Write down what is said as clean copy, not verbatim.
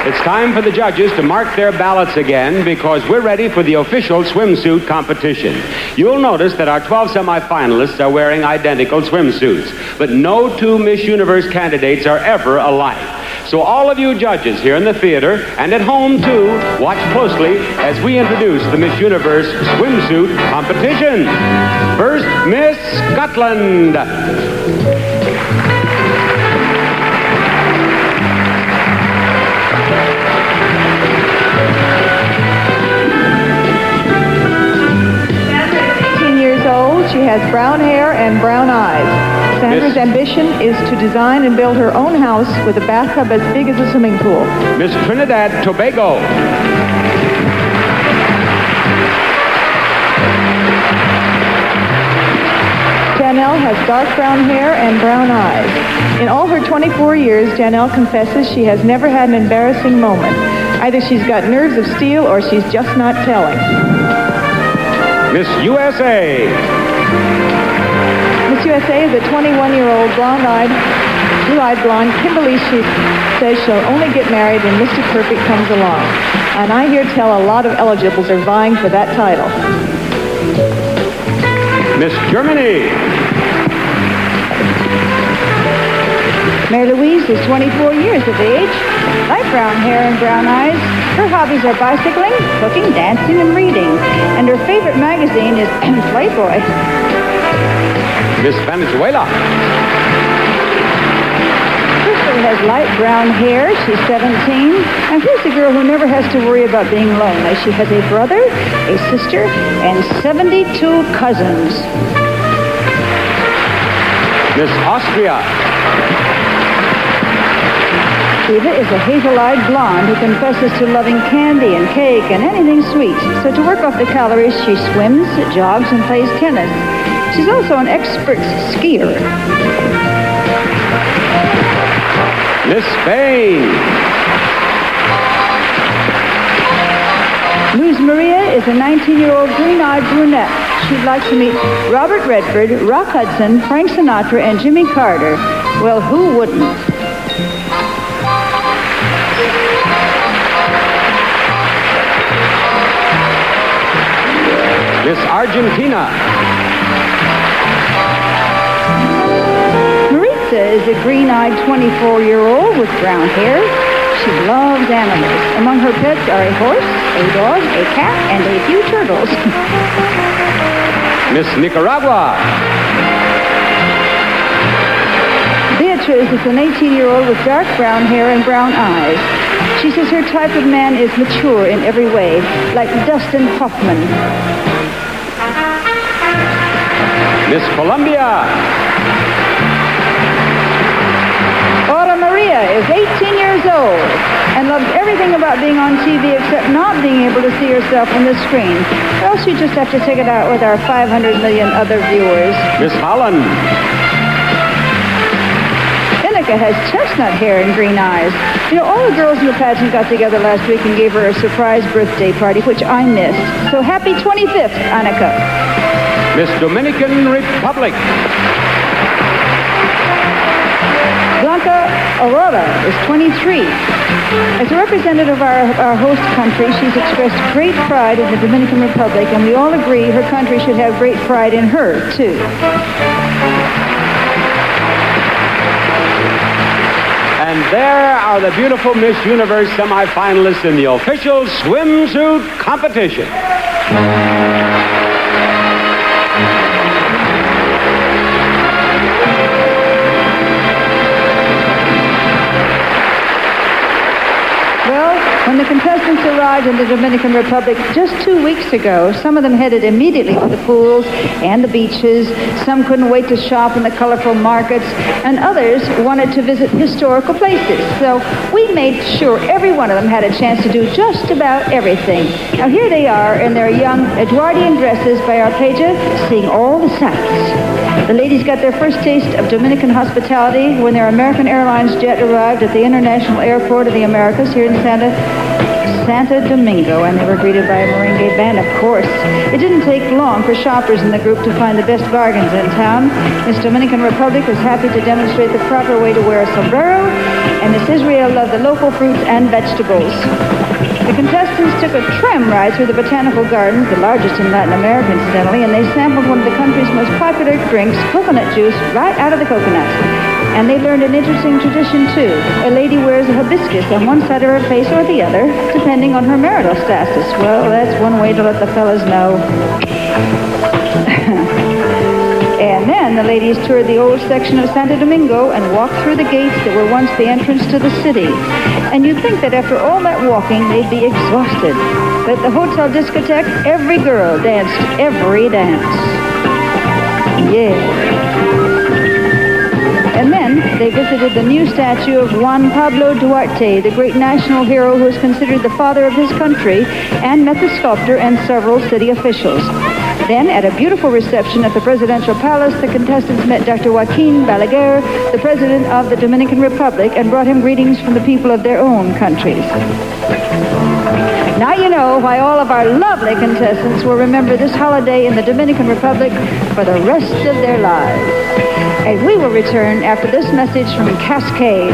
It's time for the judges to mark their ballots again because we're ready for the official swimsuit competition. You'll notice that our 12 semifinalists are wearing identical swimsuits, but no two Miss Universe candidates are ever alike. So all of you judges here in the theater and at home too, watch closely as we introduce the Miss Universe swimsuit competition. First, Miss Scotland. She has brown hair and brown eyes. Sandra's ambition is to design and build her own house with a bathtub as big as a swimming pool. Miss Trinidad Tobago. Janelle has dark brown hair and brown eyes. In all her 24 years, Janelle confesses she has never had an embarrassing moment. Either she's got nerves of steel or she's just not telling. Miss USA. Miss USA is a 21-year-old blue-eyed blonde. Kimberly, she says she'll only get married when Mr. Perfect comes along. And I hear tell a lot of eligibles are vying for that title. Miss Germany. Mary Louise is 24 years of age, light brown hair and brown eyes. Her hobbies are bicycling, cooking, dancing, and reading. And her favorite magazine is Playboy. Miss Venezuela. Crystal has light brown hair. She's 17. And here's a girl who never has to worry about being lonely. She has a brother, a sister, and 72 cousins. Miss Austria. Eva is a hazel-eyed blonde who confesses to loving candy and cake and anything sweet. So to work off the calories, she swims, jogs, and plays tennis. She's also an expert skier. Miss Spain. Luz Maria is a 19-year-old green-eyed brunette. She'd like to meet Robert Redford, Rock Hudson, Frank Sinatra, and Jimmy Carter. Well, who wouldn't? Miss Argentina. Maritza is a green-eyed 24-year-old with brown hair. She loves animals. Among her pets are a horse, a dog, a cat, and a few turtles. Miss Nicaragua. Beatrice is an 18-year-old with dark brown hair and brown eyes. She says her type of man is mature in every way, like Dustin Hoffman. Miss Colombia. Aura Maria is 18 years old and loves everything about being on TV except not being able to see herself on the screen. Or else you just have to take it out with our 500 million other viewers. Miss Holland. Danica has chestnut hair and green eyes. You know, all the girls in the pageant got together last week and gave her a surprise birthday party, which I missed. So happy 25th, Annika. Miss Dominican Republic. Blanca Aurora is 23. As a representative of our host country, she's expressed great pride in the Dominican Republic, and we all agree her country should have great pride in her, too. And there are the beautiful Miss Universe semifinalists in the official swimsuit competition. When the contestants arrived in the Dominican Republic just 2 weeks ago, some of them headed immediately to the pools and the beaches. Some couldn't wait to shop in the colorful markets, and others wanted to visit historical places. So we made sure every one of them had a chance to do just about everything. Now here they are in their young Edwardian dresses by Arpegia, seeing all the sights. The ladies got their first taste of Dominican hospitality when their American Airlines jet arrived at the International Airport of the Americas here in Santa Santo Domingo, and they were greeted by a merengue band, of course. It didn't take long for shoppers in the group to find the best bargains in town. Miss Dominican Republic was happy to demonstrate the proper way to wear a sombrero, and Miss Israel loved the local fruits and vegetables. The contestants took a tram ride through the botanical gardens, the largest in Latin America, incidentally, and they sampled one of the country's most popular drinks, coconut juice, right out of the coconut. And they learned an interesting tradition, too. A lady wears a hibiscus on one side of her face or the other, depending on her marital status. Well, that's one way to let the fellas know. And then the ladies toured the old section of Santo Domingo and walked through the gates that were once the entrance to the city. And you'd think that after all that walking, they'd be exhausted. But at the hotel discotheque, every girl danced every dance. Yeah. And then they visited the new statue of Juan Pablo Duarte, the great national hero who is considered the father of his country, and met the sculptor and several city officials. Then, at a beautiful reception at the presidential palace, the contestants met Dr. Joaquin Balaguer, the president of the Dominican Republic, and brought him greetings from the people of their own countries. Now you know why all of our lovely contestants will remember this holiday in the Dominican Republic for the rest of their lives. And we will return after this message from Cascade.